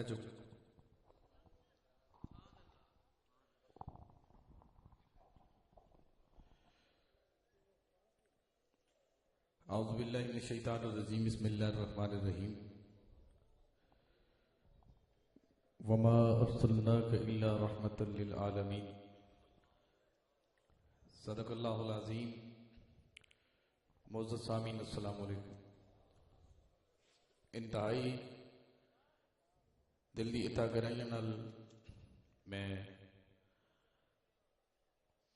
جو اعوذ باللہ من الشیطان الرجیم بسم اللہ الرحمن الرحیم وما ارسلناک الا رحمتا للعالمین صدق اللہ العظیم. معزز سامعین السلام علیکم. انتہائی دل دی عطا گرائیاں نال میں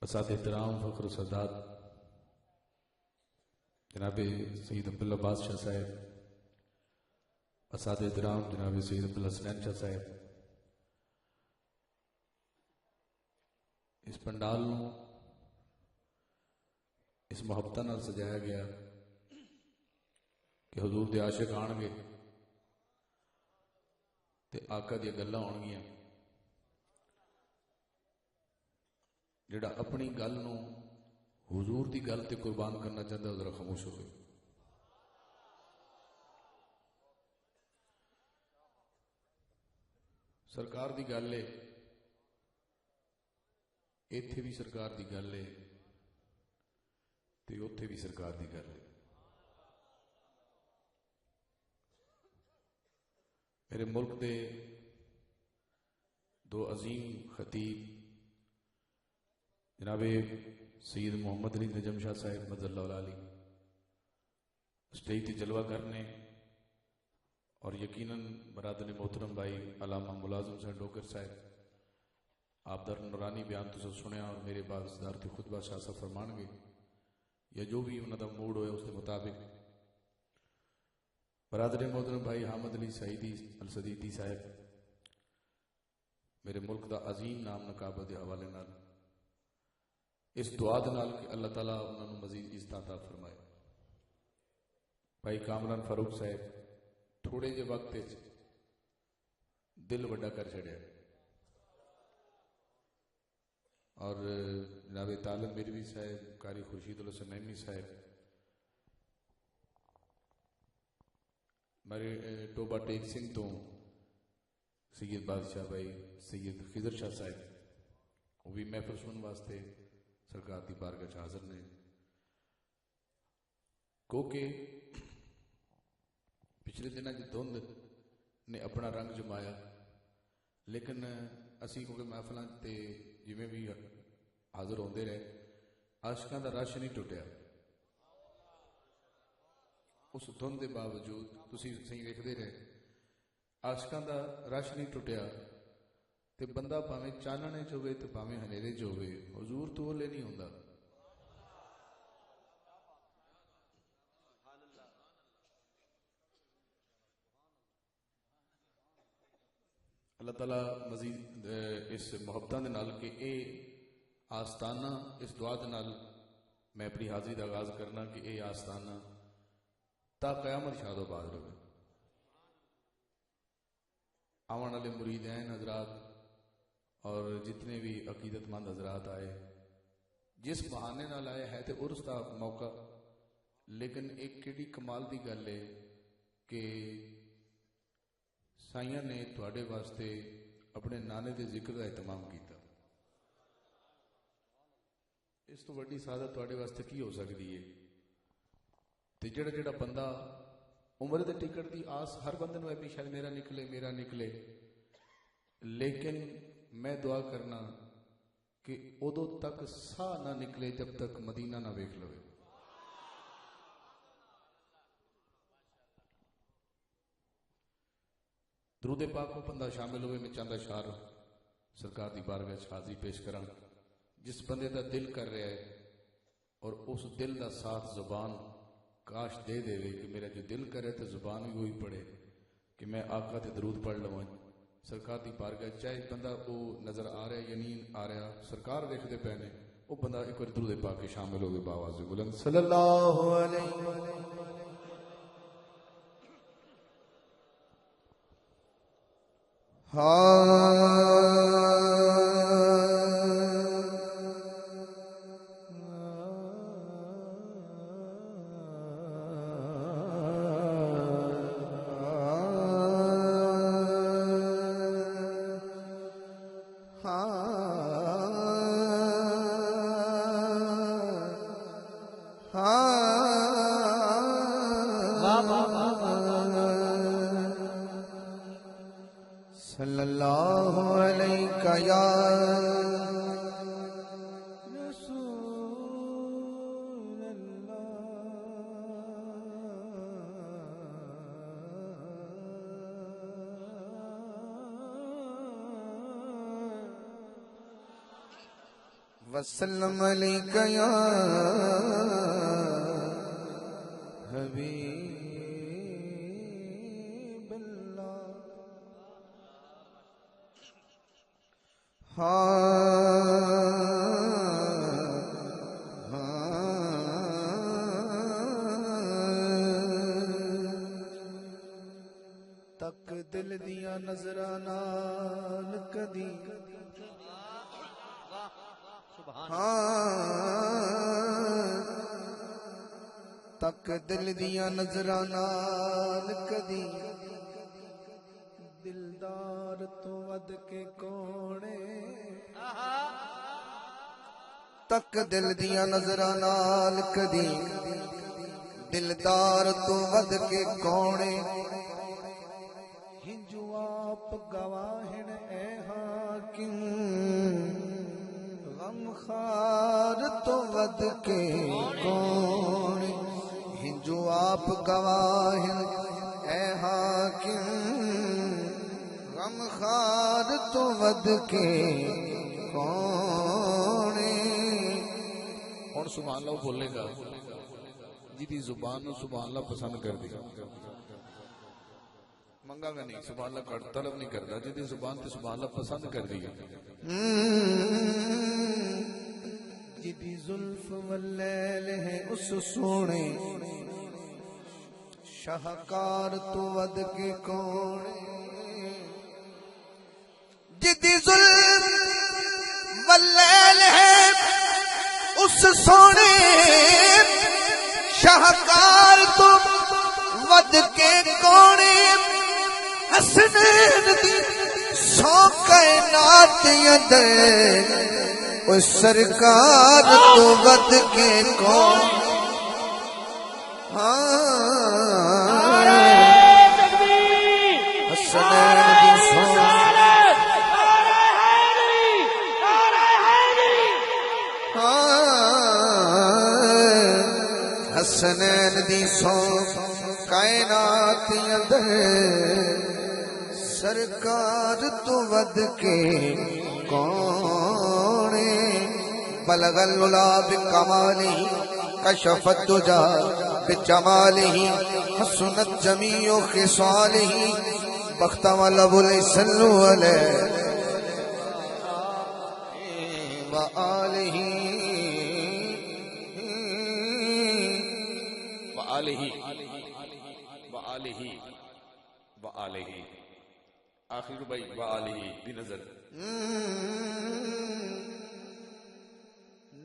اساتذہ احترام فخر و سادات جناب سید عبداللہ عباس شاہ صاحب، اساتذہ احترام جناب سید عبداللہ حسنین شاہ صاحب، اس پنڈال نو اس محبت نال سجایا گیا کہ حضور دے عاشق آن گے تے آقا دی گلاں ہون گیاں. جڑا اپنی گل نو حضور دی گل تے قربان کرنا چاہتا ہے ذرا خاموش ہو گئے. سرکار دی گل ہے، ایتھے بھی سرکار دی گل ہے تے اوتھے بھی سرکار دی گل ہے. میرے ملک دے دو عظیم خطیب جناب سید محمد علی نجم شاہ صاحب مد اللہ علی اسٹیج تے جلوہ کرنے، اور یقیناً برادر محترم بھائی علامہ ملازم حسین ڈوگر صاحب آپ در نورانی بیان تو سنیا، اور میرے بعد صدارت خطبہ شاہ صاحب فرمان گے یا جو بھی انہوں دا موڈ ہوئے اس کے مطابق. برادر محترم بھائی حامد علی سعیدی الصدیقی صاحب میرے ملک دا عظیم نام نقابہ دے حوالے نال اس دعا دے نال کہ اللہ تعالیٰ انہوں نے مزید عزت عطا فرمائے. بھائی کامران فاروق صاحب تھوڑے جے وقت دل وڈا کر چھڑیا، اور جناب طالب میروی صاحب، قاری خورشید الحسن نعیمی صاحب، میرے ٹوبہ ٹیک سنگھ تو سید بادشاہ بھائی سید خضر شاہ صاحب وہ بھی محفل سنن واسطے سرکار دی بارگاہ چ حاضر نے. کیونکہ پچھلے دنوں کی دھند نے اپنا رنگ جمایا، لیکن اسی کیونکہ محفلاں تے جویں بھی حاضر ہوندے رہے عاشقاں دا رش نہیں ٹوٹیا. اس دھند دے باوجود تسی صحیح ویکھدے رہے عاشقاں دا رش نہیں ٹوٹیا، تے بندہ پاویں چاننے چ ہوئے تے پاویں ہنیرے چ ہوئے حضور تو لے نہیں ہوندا. اللہ تعالیٰ مزید اس محبتاں دے نال کہ اے آستانہ اس دعا دے نال میں اپنی حاضری دا آغاز کرنا کہ اے آستانہ تا قیامت شاد و آباد رہے. آون والے مریدین حضرات اور جتنے بھی عقیدت مند حضرات آئے جس بہانے نال آئے ہے تے عرس دا موقع، لیکن ایک کیڑی کمال دی گل ہے کہ سائیاں نے تواڈے واسطے اپنے نانے دے ذکر کا اہتمام کیتا. اس تو وڈی سعادت تواڈے واسطے کی ہو سکتی ہے؟ تے جڑا جڑا بندہ عمر دے ٹکٹ دی آس ہر بندے نو ہے بھی شاید میرا نکلے، لیکن میں دعا کرنا کہ ادو تک ساہ نہ نکلے جب تک مدینہ نہ ویکھ لوے. درود پاک کو بندہ شامل ہوئے. میں چاہتا اشعار سرکار دی بارگاہ حاضری پیش کراں جس بندے دا دل کر رہا ہے، اور اس دل دا ساتھ زبان کاش دے دے کہ میرا جو دل کرے تو زبان بھی وہی پڑھے کہ میں آقا تے درود پڑھ لواں سرکار دی بارگاہ. چاہے بندہ وہ نظر آ رہا ہے یا نہیں آ رہا، سرکار ویکھدے پے نے، وہ بندہ ایک بار درود پاک کے شامل ہوگے باواز بلند صلی اللہ علیہ وسلم. وسلم علیک یا حبیب اللہ. تک دل دیا نظراں نال کدی تک دل دیا نظراں نال کدی دلدار تو ود کے کونے. تک دل دیا نظراں نال کدی دلدار تو ود کے کونے. ہنجو آپ گواہن اے حاکم غم خار تو ود کے کونے. ہنجو آپ گواہن اے حاکم غم خار تو ود کے کونے. ہن سبحان اللہ بولے گا جی زبان نو سبحان اللہ پسند کر دی منگا گا نہیں. سبحان اللہ کر طلب نہیں کرتا جی زبان تے سبحان اللہ پسند کر دی. جدی زلف واللیل ہے اس سونے شاہکار تو ود کے کونے. جدی زلف واللیل ہے اس سونے شاہکار تو ود کے کونے. حسنین دی سو کائنات اندر او سرکار تو ود کے کونے. حسنین دی سو حسنین دی سو کائنات اندر سرکار تو ود کے کونے. بلغ العلا بکمالہ کشف الدجا بجمالہ حسنت جمیع خصالہ بختم الابل صلو علیہ وآلہ وآلہ آخر بھائی وآلہ بھی نظر.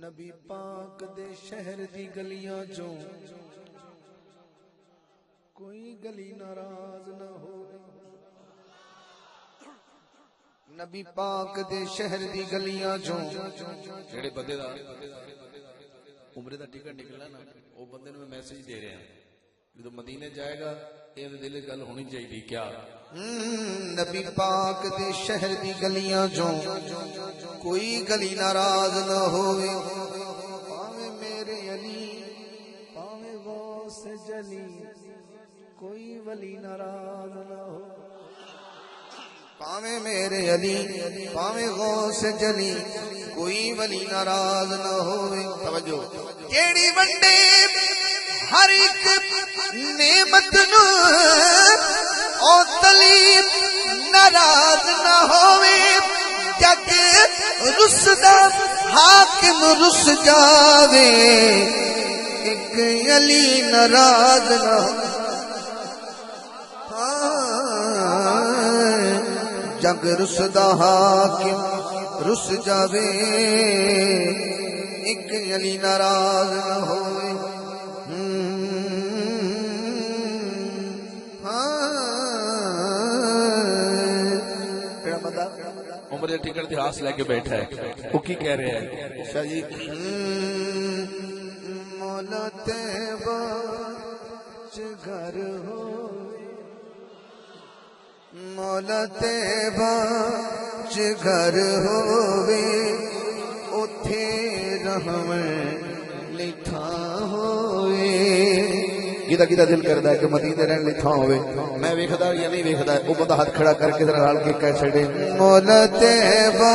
نبی پاک دے شہر دی گلیاں جو کوئی گلی ناراض نہ ہو. نبی پاک دے شہر دی گلیاں جو جڑے بندے دا عمرے دا ٹکٹ نکلا نا وہ بندے نو میسج دے رہے ہیں جدو مدینے جائے گا یہ دل گل ہونی چاہیے کیا. نبی پاک دے شہر دی گلیاں جو کوئی گلی ناراض نہ ہوئے. پاویں میرے علی پاویں غوث جلی کوئی ولی ناراض نہ ہو. پاویں میرے علی پاویں غوث جلی کوئی ولی ناراض نہ ہوئے. توجہ جیڑی ونڈے ہر ایک نعمت نو او تلیب ناراض نہ ہوئے. جگ رسدا حاکم رس جاوے ایک علی ناراض نہ ہو. جگ رسدا حاکم رس جاوے ایک علی ناراض نہ ہوئے. عمر ٹکٹ دی ہاس لے کے بیٹھا ہے وہ کی کہہ رہے ہیں شاہ جی. مولا تیبہ چ گھر ہو مولا تیبہ چ گھر ہووے اوتھے رحم لکھا ہوئے. کیدا دل کردا ہے کہ مدینے رہن لکھا ہوئے. میں ویکھدا یا نہیں ویکھدا وہ بندہ ہاتھ کھڑا کر کے ذرا ہال کے کہہ چھڑے مولا تیبہ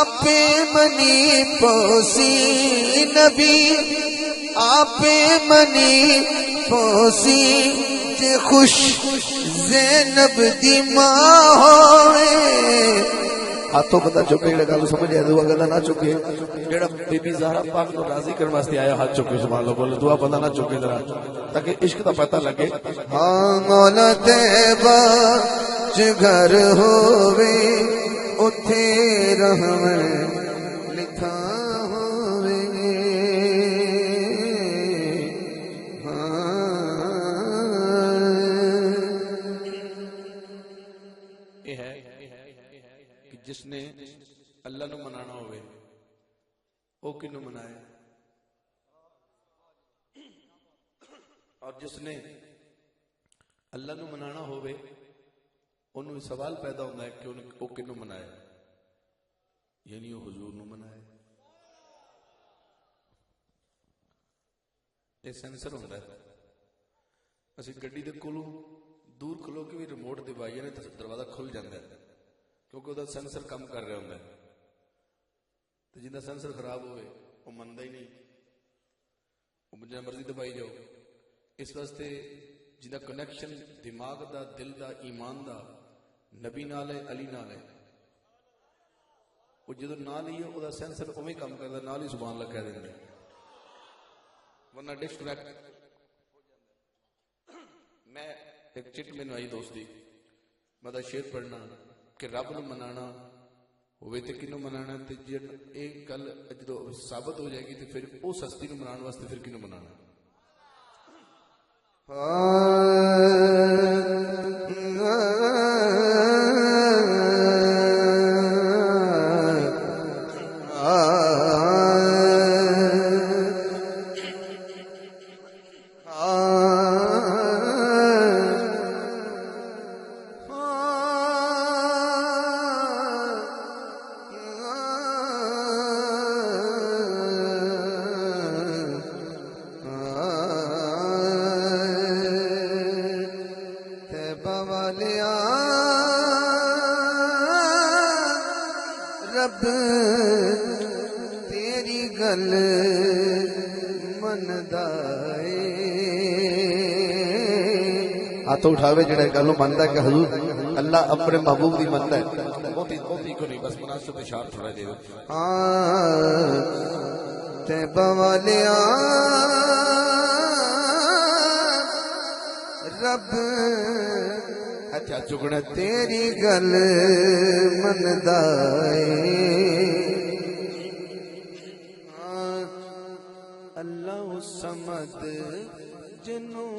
آپ منی پوسی نبی آپ منی پوسی جے خوش زینب دی ماں ہوئے ہاتھوں بندہ چکے جڑا گل سمجھ آیا دعا گلا نہ چکے جڑا بی بی زہرا پاک کو راضی کرنے واسطے آیا ہاتھ چکے سبحان اللہ بولے دعا بندہ نہ چکے ذرا تاکہ عشق دا پتہ لگے ہاں مولا طیبہ چ گھر ہووے اوتھے رحم لکھا ہووے جس نے اللہ نو منانا ہوئے او کنو منائے اور جس نے اللہ نو منانا ہوئے انہوں سوال پیدا ہوتا ہے کہ او کنو منائے یعنی وہ حضور نو منائے یہ سینسر ہوتا ہے اسی گڈی دے کولوں دور کھلو کے بھی ریموٹ دبائیے نے دروازہ کھل جاتا ہے کیونکہ وہ سینسر کم کر رہا ہوتا ہے تو جنہ سینسر خراب ہوئے وہ منتا ہی نہیں وہ جنہ مرضی دبائی جاؤ اس واسطے جنہ کنیکشن دماغ دا دل دا ایمان دا نبی نال ہے علی نال ہے وہ جدو نال ہی ہے وہ سینسر اویں کم کرتا نال ہی سبحان اللہ کہہ دینا ورنہ ڈسکنیکٹ میں ایک چٹ میں آئی دوستی میں دا شعر پڑھنا کہ رب نو منانا ہوئے تے کنو منانا تے ایک گل جدو ثابت ہو جائے گی تے پھر اس ہستی نو منان واسطے پھر کنو منانا رب تیری گل مندا اے ہاتھ اٹھاوے جڑا گل مندا کہ حضور اللہ اپنے محبوب دی مندا ہے بہت ہی کو نہیں بس مناسب اشارہ تھوڑا دے طیبہ والیا رب اچھا چکنا تیری گل مندا اے اللہ سمد جنوں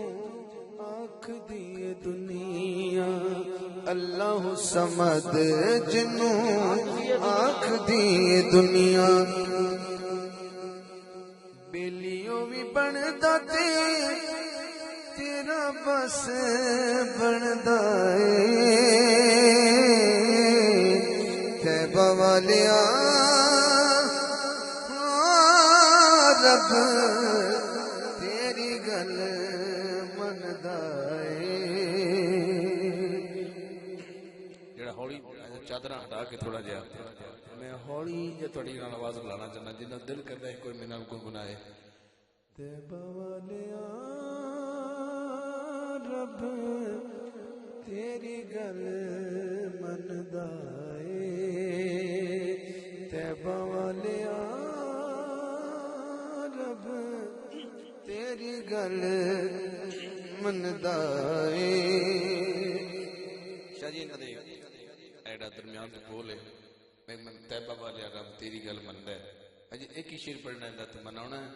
آنکھ دی دنیا اللہ سمد جنوں آنکھ دی دنیا بیلیوں بھی بندا تے تیرا بس بندا اے طیبہ والیا رب تیری گل مندا اے جڑا ہولی چادر ہٹا کے تھوڑا جہا میں ہولی جے تھوڑی نال آواز بلانا چاہنا جنہ دل کردا ہے کوئی میرے نال کوئی گناہ طیبہ والیا رب تیری گل مندا اے طیبہ والیا رب تیری گل مندا اے شاہ جی نہ دے ایڈا درمیان تے بولے میں طیبہ والیا رب تیری گل مندا ہے اجے ایک ہی شعر پڑھنا ہے تے مناونا ہے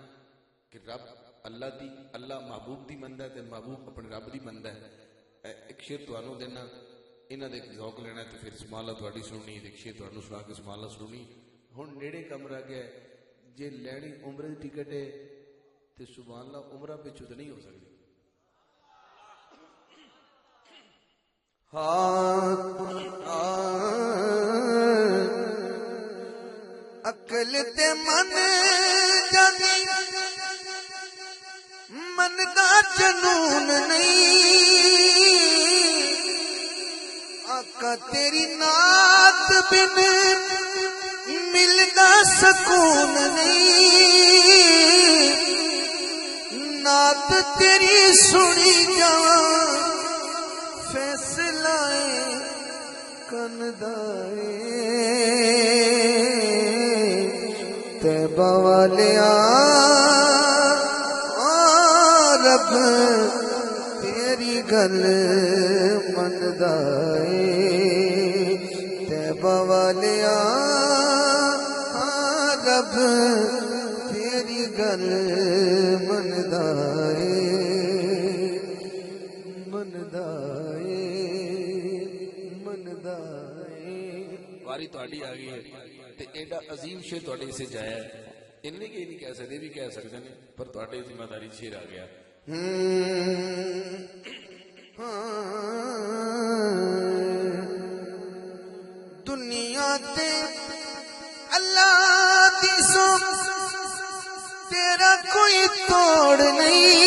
کہ رب اللہ دی اللہ محبوب دی مندا ہے تے محبوب اپنے رب دی مندا ہے ایک شعر تانوں دینا انہاں دے ذوق لینا تے پھر سبحان اللہ تہاڈی سننی تے ایک شعر تانوں سنا کے سبحان اللہ سننی ہن نیڑے کم رہ گیا جے لینی عمرے دی ٹکٹ ہے تے سبحان اللہ عمرہ پچھو تے نہیں ہو سکتی عقل تے من جانی من دا جنون نہیں آقا تیری نات بن ملدا سکون نہیں نعت تیری سنی جاواں فیصلہ کندائے طیبہ والیا رب تیری گل مندائے طیبہ والیا رب تیری گل مندائے مندائے مندائے واری تہاڈی آ گئی ہے تے ایڈا عظیم شعر تہاڈے سے جایا ہے انہیں کہ نہیں کہہ سکتے بھی کہہ سکتے ہیں پر تہاڈی ذمہ داری شعر آ گیا دنیا تے اللہ دی سو تیرا کوئی توڑ نہیں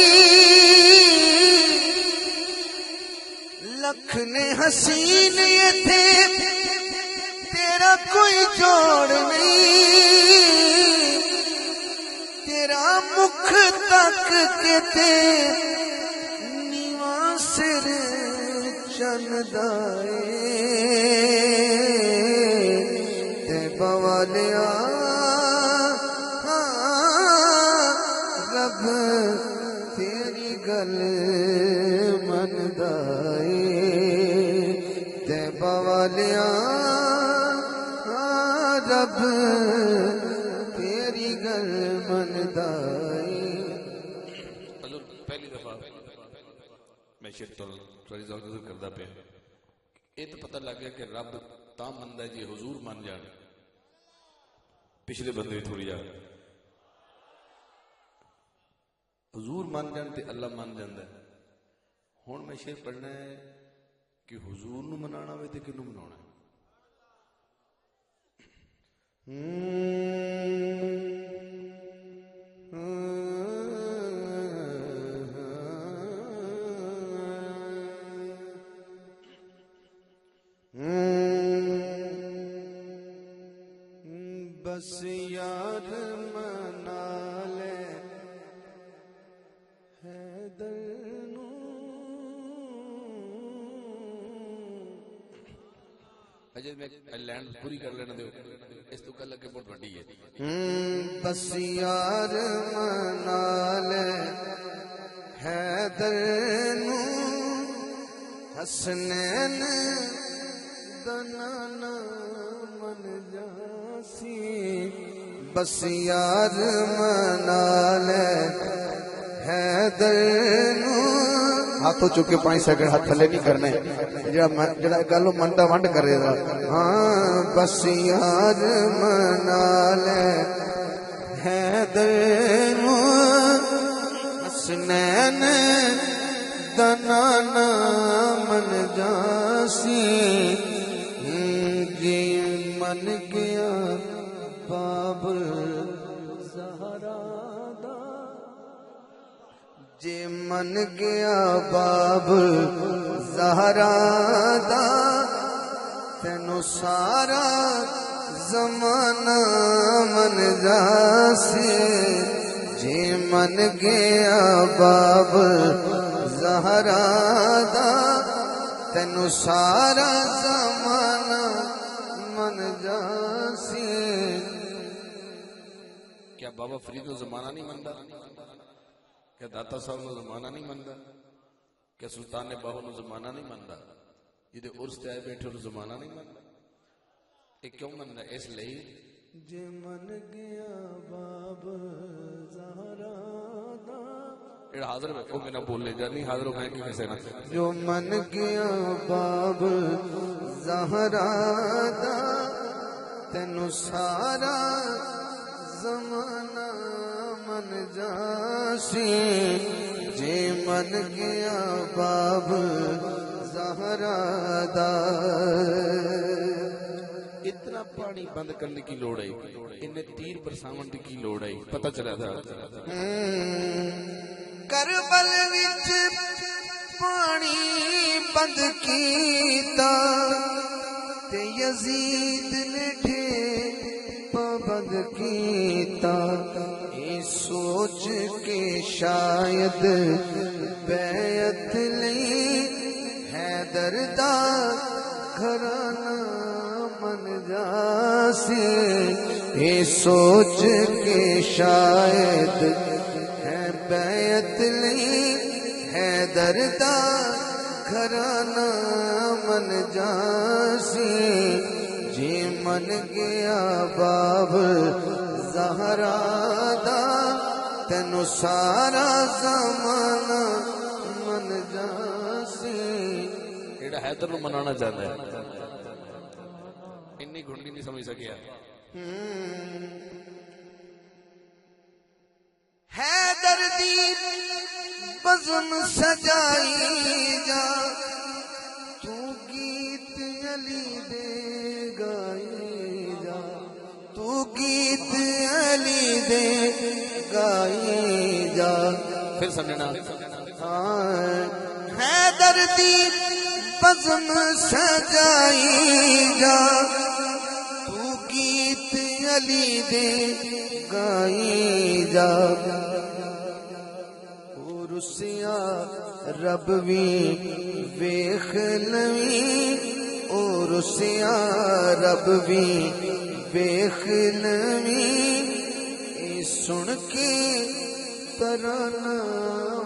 لکھ نے حسین یہ تھے تیرا کوئی جوڑ نہیں تیرا مکھ تک کے تے نیواں سر چندائے طیبہ والیا رب تیری گل مندائے طیبہ والیا رب تیری گل مندائے پہلی دفعہ میں شعر تھوڑی ذکر کردا پیا یہ تو پتہ لگ گیا کہ رب تا مندا ہے جی حضور من جان پچھلے بندے تھوڑی جا حضور من جان تے اللہ من جاندا ہے ہن میں شعر پڑھنا ہے کہ حضور نو منانا ہوئے تے کنوں منانا ہے بس یار منا لے حیدر نو اجے میں لینڈ پوری کر لینا دیو اس تو کل لگے بہت بڑی ہے بس یار منا لے حیدر نو حسنین دنانا من جاسی بس یار منا لے حیدر نو ہاتھوں چکے 5 سیکنڈ ہاتھ تھلے نہیں کرنے جڑا گلو منڈا ونڈ کرے گا ہاں بس یار منا لے حیدر نو حسنین دنانا من جاسی جی من گیا بابل زہرا دا جی من گیا بابل زہرا دا تینو سارا زمانہ من جاسی جی من گیا بابل زہرا دا تینو سارا زمانہ من جاسی کیا بابا فرید نو زمانہ نہیں مندا کیا داتا صاحب نو زمانہ نہیں مندا کیا سلطان باہو نو زمانہ نہیں مندا جدے عرس تے آئے بیٹھے نو زمانہ نہیں مندا یہ کیوں مندا اس لئی جے من گیا باب زہرا دا ایڈا حاضر میں کو نہ بول لے جا نہیں حاضر ہو میں کہ کیسے نہ جو من گیا باب زہرا دا تینو سارا زمانہ من جاسی جے من گیا باب زہرا دا اتنا پانی بند کرنے کی لوڑ ہے انہیں تیر برساون کی لوڑ ہے پتہ چلا تھا کربل وچ پانی بند کیتا تے یزید نے کیتا اے سوچ کے شاید بیعت لئی حیدر دا گھرانہ من جاسی اے سوچ کے شاید ہے بیعت لئی حیدر دا گھرانہ من جاسی جی من گیا باب زہرا دا تینو سارا زمانہ من جاسی ایڈا حیدر نو منانا چاہتا ہے انی گھنڈی نہیں سمجھ سکیا حیدر دی بزم سجائی جا تو گیت علی دے گائی جا تو گیت علی دے گائی جا پھر سمجھنا حیدر دی بزم سجائی جا تو گیت علی دے گائی جا رسیا رب وی ویخ لوی او رسیا رب وی ویخ لوی اے سن کے ترانہ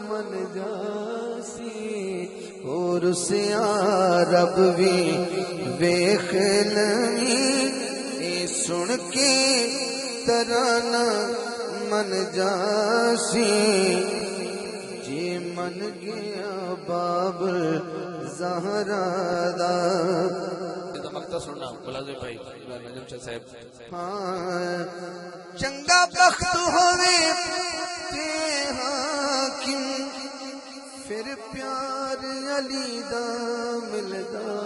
من جاسی او رسیا رب وی ویخ لوی اے سن کے ترانہ من جاسی جی من گیا باب زہرا دا مقطع سننا ملازم بھائی نجم شاہ صاحب ہاں چنگا بخت ہوئے تے حاکم پھر پیار علی دا ملدا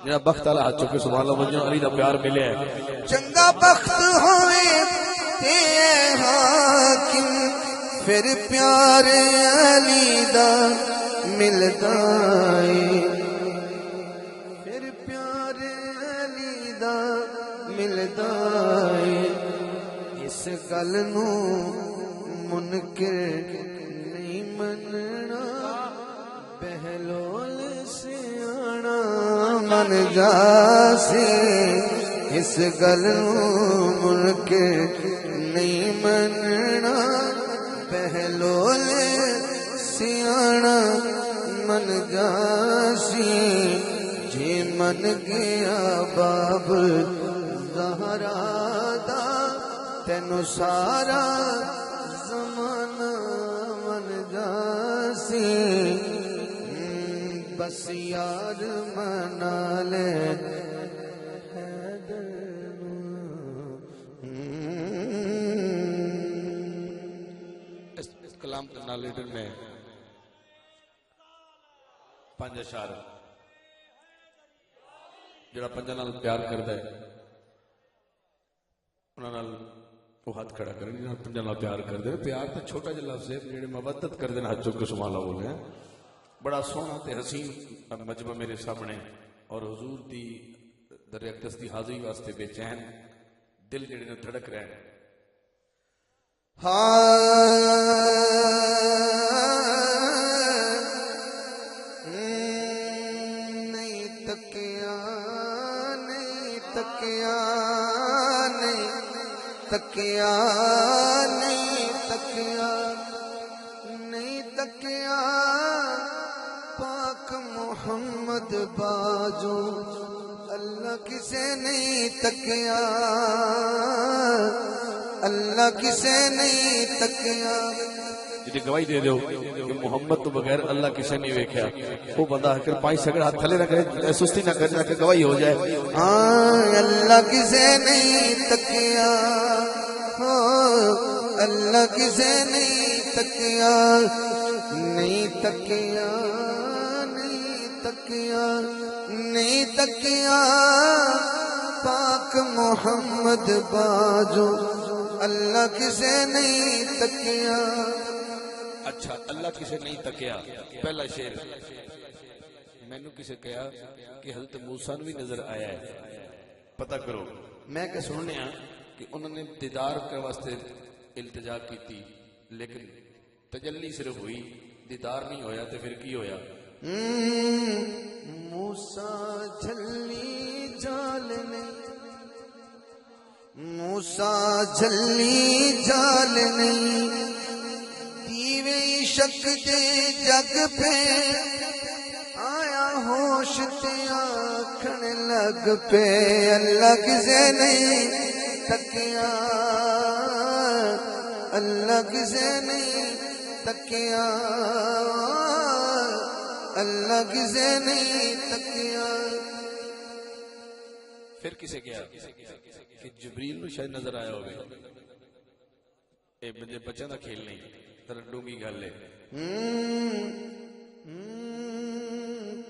جنہا بخت اللہ ہاتھ چکے سبحان اللہ وجہ علی دا پیار ملے ہے چنگا بخت ہوئے تے حاکم پھر پیار علی دا ملدا ہے پھر پیار علی دا ملدا ہے اس گل نو منکر نہیں مننا بہلول سیاںا من جاسی اس گل نو منکر نہیں مننا بہلول سیاںا من جاسی جی من گیا باب زہرا دا تینو سارا زمانہ من جاسی بس یار منا لے اس کلام کرنا لیڈر میں پانچ اشار جڑا پنجاں نال پیار کردا ہے انہاں نال وہ ہاتھ کھڑا کرن جنہاں پنجاں نال پیار کردے پیار تے چھوٹا جہا لفظ ہے جڑے مودت کردے ہاتھ چک کے سبحان اللہ بولے ہیں بڑا سونا تے حسین مجمع میرے سامنے اور حضور دی در اقدس دی حاضری واسطے بے چین دل جڑے نے دھڑک رہے ہیں نہیں تکیا نہیں تکیا نہیں تکیا نہیں تکیا نہیں تکیا پاک محمد باجو اللہ کسے نہیں تکیا اللہ کسے نہیں تکیا جی گواہی دے دیو کہ محمد تو بغیر اللہ کسے نہیں ویکھیا وہ بندہ کر پائی سگڑ ہاتھ تھلے نہ کرے سستی نہ کرے کہ گواہی ہو جائے اللہ کسے نہیں تکیا اللہ کسے نہیں تکیا نہیں تکیا نہیں تکیا نہیں تکیا پاک محمد باجو اللہ کسے نہیں تکیا اچھا اللہ کسے نہیں تکیا پہلا شعر میں نے کسے کہا کہ حضرت موسیٰ بھی نظر آیا ہے پتہ کرو میں کہ سننے کہ انہوں نے دیدار کے واسطے التجا کی تھی لیکن تجلی صرف ہوئی دیدار نہیں ہویا تو پھر کی ہویا موسیٰ جھلی جال نہیں موسیٰ جھلی جال نہیں دیوے شک دے جگ پہ آیا ہوش تے آکھن لگ پہ اللہ کسے نہیں تکیا اللہ کسے نہیں تکیا اللہ کسے نہیں تکیا پھر کسے کیا کہ جبریل نو شاید نظر آیا ہوگا اے بندے بچوں دا کھیل نہیں رڈوں کی گل ہے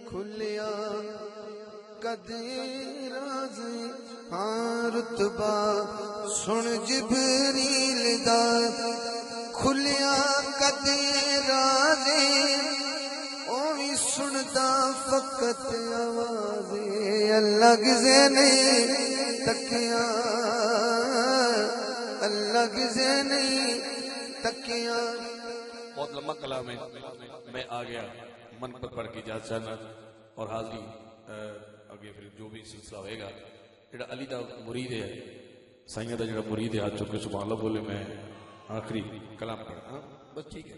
کھلیا کدے راز ہاں رتبہ سن جبریل دا کھلیا کدے راز اوی سندا فقط آواز اللہ کسے نہیں تکیا اللہ کسے نہیں تکیا بہت لمبا کلام ہے میں آ گیا من پر پڑھ کے اجازت چاہنا اور حاضری آگے پھر جو بھی سلسلہ ہوئے گا جڑا علی دا مرید ہے سائیاں دا جڑا مرید ہے ہاتھ چک کے سبحان اللہ بولے میں آخری کلام پڑھا بس ٹھیک ہے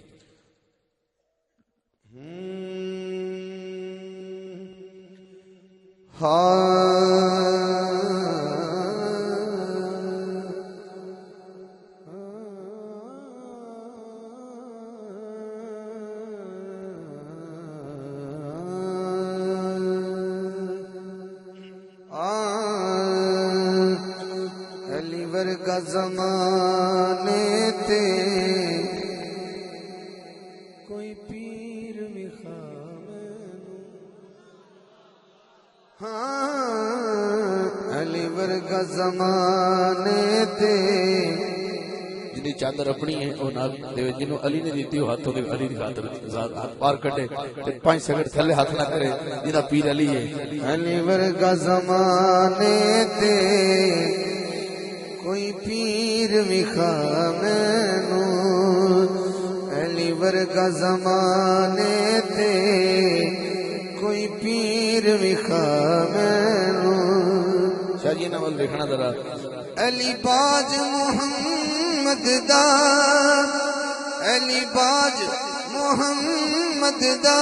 علی ورگا زمانے تے کوئی پیر وکھا مینوں علی ورگا زمانے تے جنی چادر اپنی ہے وہ نال دے جنوں علی نے دیتی ہو ہاتھوں دے علی دی خاطر ہاتھ پار کٹے تے 5 سیکنڈ تھلے ہاتھ نہ کرے جنہ پیر علی ہے علی ورگا زمانے تے کوئی پیر وکھا مینوں علی ورگا زمانے تے کوئی پیر وکھا مینوں شاید یہ ناول دیکھنا ذرا علی باج محمد دا علی باج محمد دا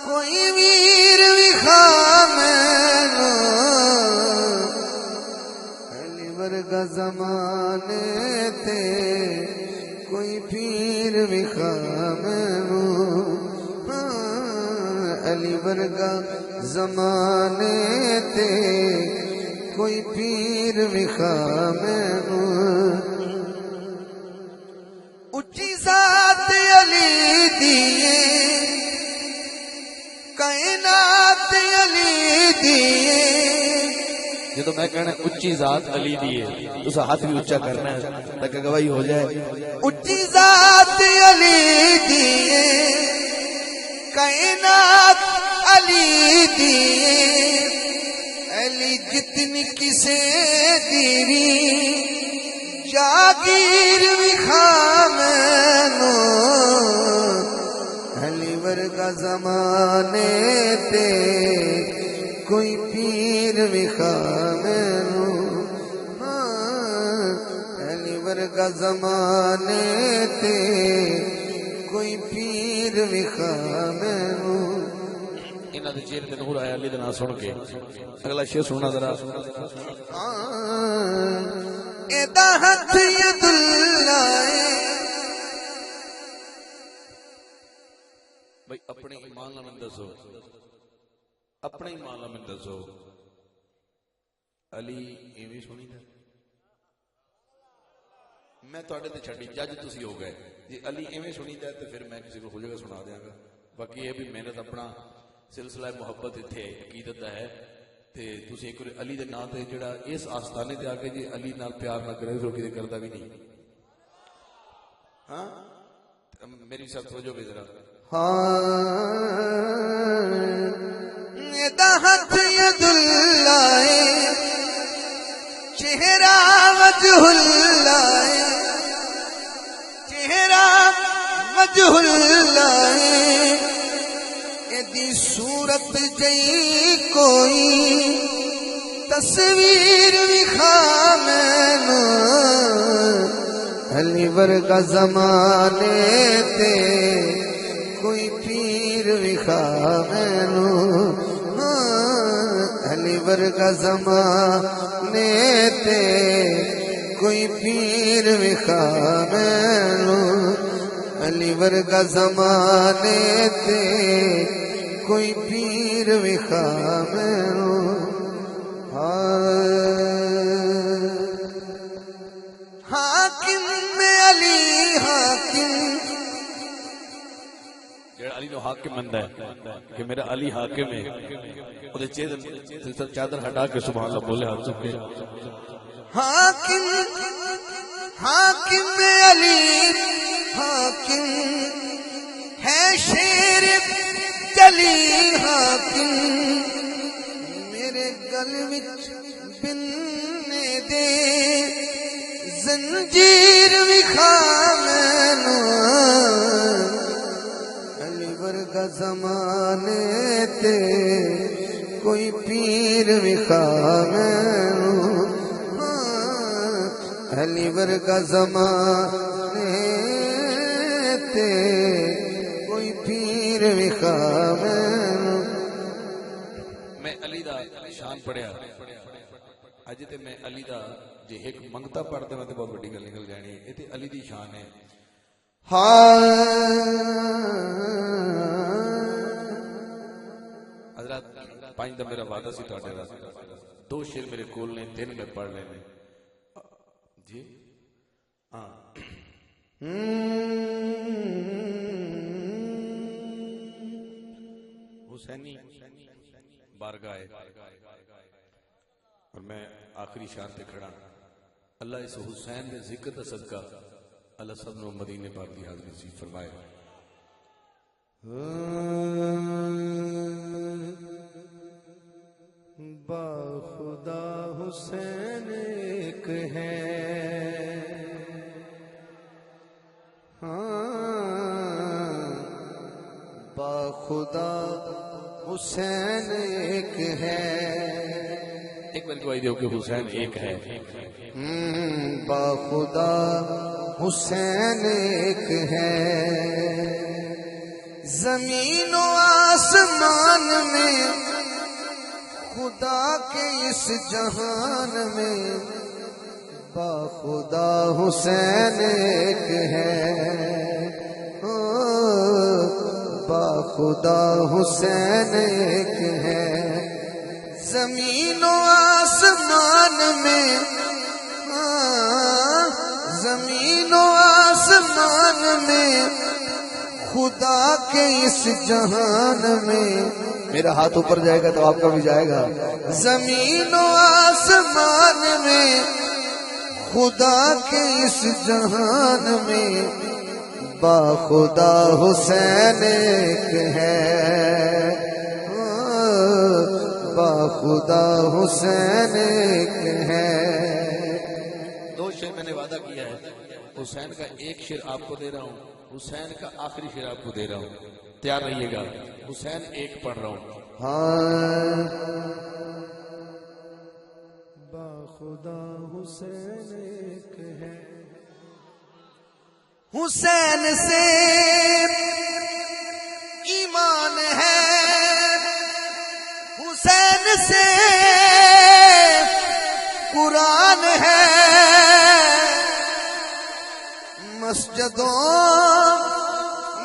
کوئی ویر وکھا مینوں علی ورگا زمانے تے کوئی پیر وکھا مینوں علی ورگا زمانے تے کوئی پیر وکھا مینوں اچھی ذات علی دیے کائنات علی دیے جدو میں کہنا اچھی ذات علی دی ہے تو ہاتھ بھی اچھا کرنا ہے تاکہ گواہی ہو جائے اچھی ذات علی دیے کائنات علی دیے علی جتنی کسے دیوی جاگیر وکھا مینوں علی ورگا زمانے تے کوئی پیر وکھا مینوں علی ورگا زمانے تے کوئی پیر وکھا مینوں انہاں دے چہرے تے نور آیا علی دا نام سن کے اگلا شعر سننا ذرا ایدا ہتھ ید اللہ بھائی اپنے ایمان نال دسو اپنے ایمان نال دسو علی ایویں سنی دا میں تواڈے تے چھڈی جج تسی ہو گئے جی علی ایویں سنی دا تے پھر میں کسی کو ہو جگہ سنا دیاں گا باقی یہ بھی محنت اپنا سلسلہ محبت اتنے عقیدت کا ہے تے تسی ایک علی دے نام تے جڑا اس آستانے تے آ کے جی علی نال پیار نہ کرے تو کدے کردا بھی نہیں ہاں میری سب توجہ بھی ذرا ہاتھ ید اللہ مجہول لائے چہرہ مجہول لائے ایدی صورت جئی کوئی تصویر وکھا مینوں علی ورگا زمانے تے کوئی پیر وکھا مینوں علی ورگا زمانے تے کوئی پیر وکھا مینوں علی ورگا زمانے تے کوئی پیر وکھا مینوں حاکم علی حاکم جڑا علی نو حاکم مندا ہے کہ میرا علی حاکم ہے اودے چادر چادر ہٹا کے سبحان اللہ بولے ہاتھ چکے حاکم حاکم علی حاکم ہے شیر جلی حاکم میرے گل وچ بننے دے زنجیر وکھا مینوں علی ورگا زمانے تے کوئی پیر وکھا مینوں علی ورگا زمانے تے کوئی پیر وکھا مینوں میں علی دا شان پڑھیا اج تے میں علی دا جے ایک منگتا پڑھدا تے بہت بڑی گل نکل جانی اے تے علی دی شان ہے حضرات پانچ دا میرا وعدہ سی تواڈے نال دو شعر میرے کول نے تین میں پڑھ لینے جی ہاں حسینی بارگاہ اور میں آخری شان پہ کھڑا اللہ اس حسین کے ذکر کا صدقہ اللہ سب نے مدینے پاک کی حاضری نصیب فرمائے با خدا حسین ایک ہے با خدا حسین ایک ہے ایک بار گواہی دیو کہ حسین ایک ہے با خدا حسین ایک ہے زمین و آسمان میں خدا کے اس جہان میں با خدا حسین ایک ہے با خدا حسین ایک ہے زمین و آسمان میں زمین و آسمان میں خدا کے اس جہان میں میرا ہاتھ اوپر جائے گا تو آپ کا بھی جائے گا زمین و آسمان میں خدا کے اس جہان میں با خدا حسین ایک ہے با خدا حسین ایک ہے دو شعر میں نے وعدہ کیا ہے حسین کا ایک شعر آپ کو دے رہا ہوں حسین کا آخری شعر آپ کو دے رہا ہوں تیار رہیے گا حسین ایک پڑھ رہا ہوں با خدا حسین ایک ہے حسین سے ایمان ہے حسین سے قرآن ہے مسجدوں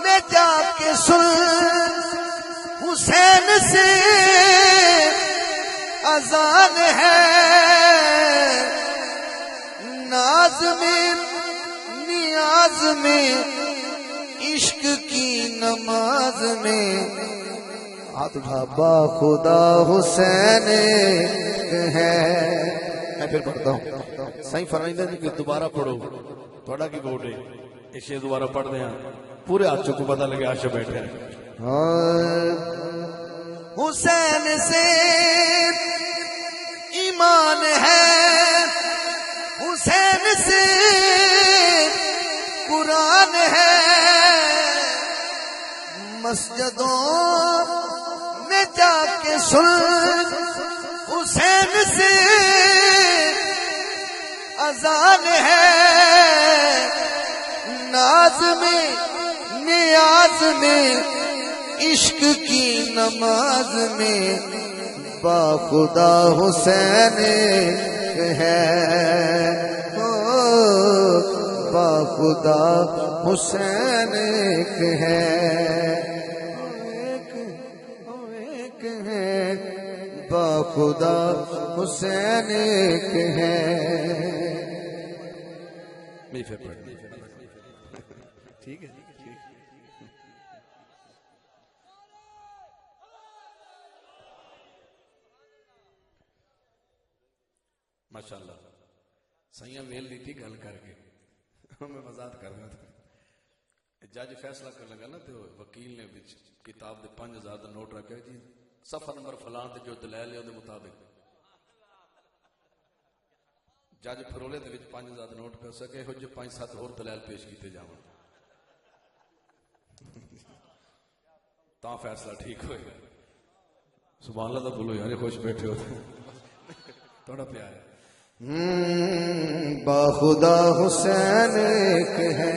میں جا کے سن حسین سے اذان ہے ناز میں نیاز میں عشق کی نماز میں ہاتھ اٹھا با خدا حسین ہے میں پھر پڑھتا ہوں صحیح فرمائندہ جی کہ دوبارہ پڑھو تھوڑا کی گوٹ ہے اسے دوبارہ پڑھ دیں پورے آج کو پتہ لگے آج بیٹھے حسین سے ایمان ہے حسین ہے مسجدوں میں جا کے سن حسین سے اذان ہے ناز میں نیاز میں عشق کی نماز میں با خدا حسین ہے با خدا حسین ہے ایک ہے با خدا حسین ہے ٹھیک ہے ماشاءاللہ سائیاں ویل دیتی گل کر کے میں مزاق کر رہا تھا جج فیصلہ کر لگا نا تو وکیل نے کتاب دے 5000 دا نوٹ رکھا جی صفحہ نمبر فلان تے جو دلائل ہے دے مطابق جج پھرولے دے وچ 5000 نوٹ کر سکے ہو جو 5-7 اور دلائل پیش کیتے جاون تا فیصلہ ٹھیک ہوئے گا سبحان اللہ دا بولو یار خوش بیٹھے ہو تھوڑا پیار ہے با خدا حسین ایک ہے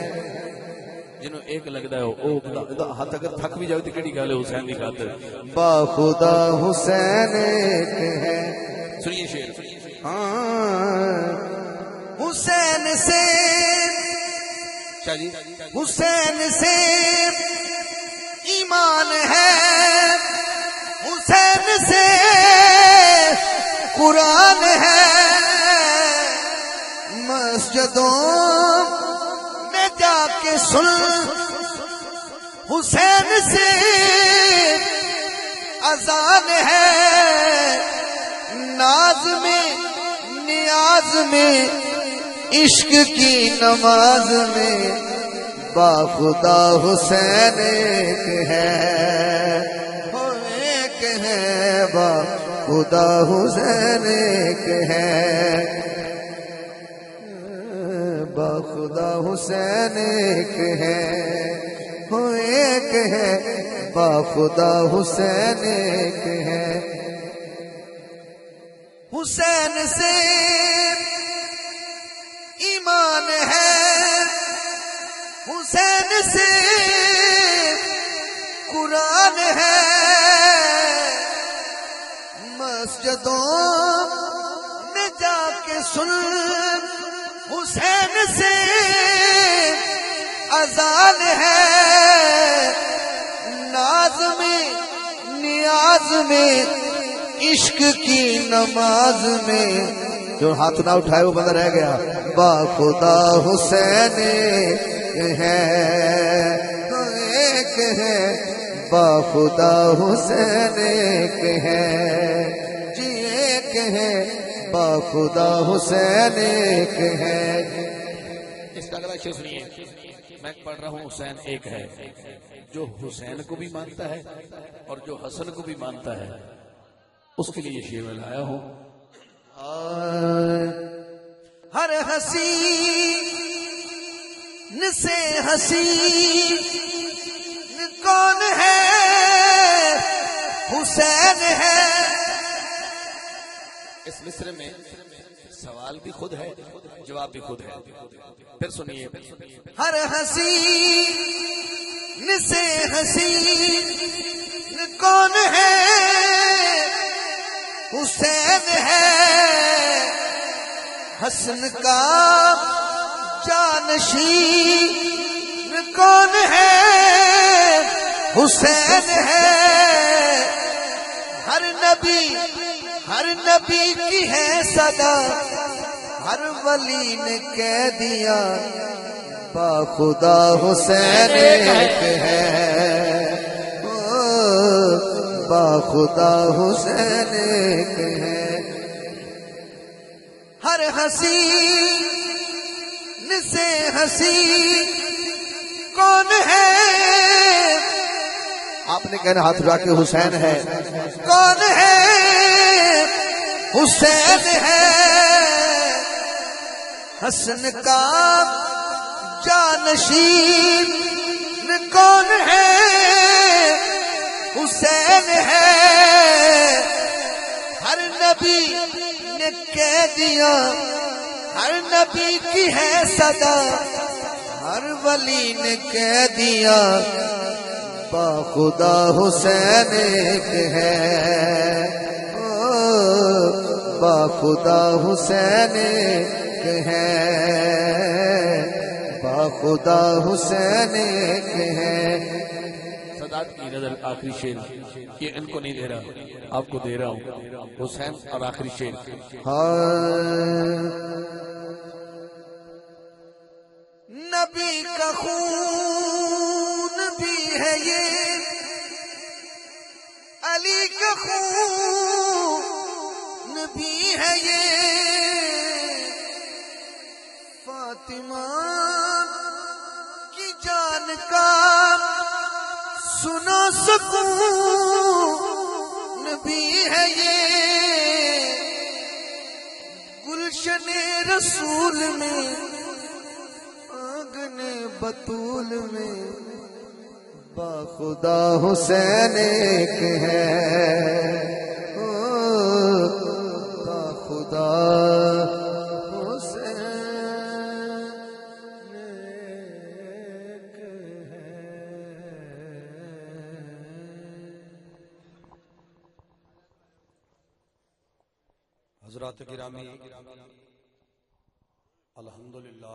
جنہوں ایک لگتا ہے ہاتھ اگر تھک بھی جاؤ تو کیڑی گل ہے حسین کی خاطر با خدا حسین ایک ہے سنیے شعر حسین سے حسین سے ایمان ہے حسین سے قرآن ہے مسجدوں میں جا کے سن حسین سے اذان ہے ناز میں نیاز میں عشق کی نماز میں با خدا حسین ایک ہے با خدا حسین ایک ہے با خدا حسین ایک ہے ایک ہے با خدا حسین ایک ہے حسین سے ایمان ہے حسین سے قرآن ہے مسجدوں میں جا کے سن حسین سے اذان ہے ناز میں نیاز میں عشق کی نماز میں جو ہاتھ نہ اٹھائے وہ بندہ رہ گیا با خدا حسین ہے ایک ہے با خدا حسین ایک ہے جی ایک ہے با خدا حسین ایک ہے اس کا اگلا شعر سنیے میں پڑھ رہا ہوں حسین ایک ہے جو حسین کو بھی مانتا ہے اور جو حسن کو بھی مانتا ہے اس کے لیے یہ شعر میں لایا ہوں ہر حسین سے حسین کون ہے حسین ہے اس مصرے میں سوال بھی خود ہے جواب بھی خود ہے پھر سنیے ہر حسین سے حسین کون ہے حسین ہے حسن کا جانشین کون ہے حسین ہے ہر نبی کی ہے صدا ہر ولی نے کہہ دیا با خدا حسین ایک ہے با خدا حسین ایک ہے ہر حسین سے حسین کون ہے آپ نے کہنا ہاتھ اٹھا کے حسین ہے کون ہے حسین ہے حسن کا جانشین کون ہے؟ حسین ہے۔ ہر نبی نے کہہ دیا، ہر نبی کی ہے صدا، ہر ولی نے کہہ دیا با خدا حسین ایک ہے، با خدا حسین ایک ہے، با خدا حسین ایک ہے۔ سادات کی نظر آخری شعر، یہ ان کو نہیں دے رہا، آپ کو دے رہا ہوں، حسین اور آخری شعر۔ نبی کا خون بھی ہے یہ، علی کا خون بھی ہے یہ، فاطمہ کی جان کا سنو سکون بھی ہے یہ، گلشن رسول میں بطول میں با خدا حسین ایک ہے، با خدا حسین ایک ہے۔ حضرات گرامی، الحمدللہ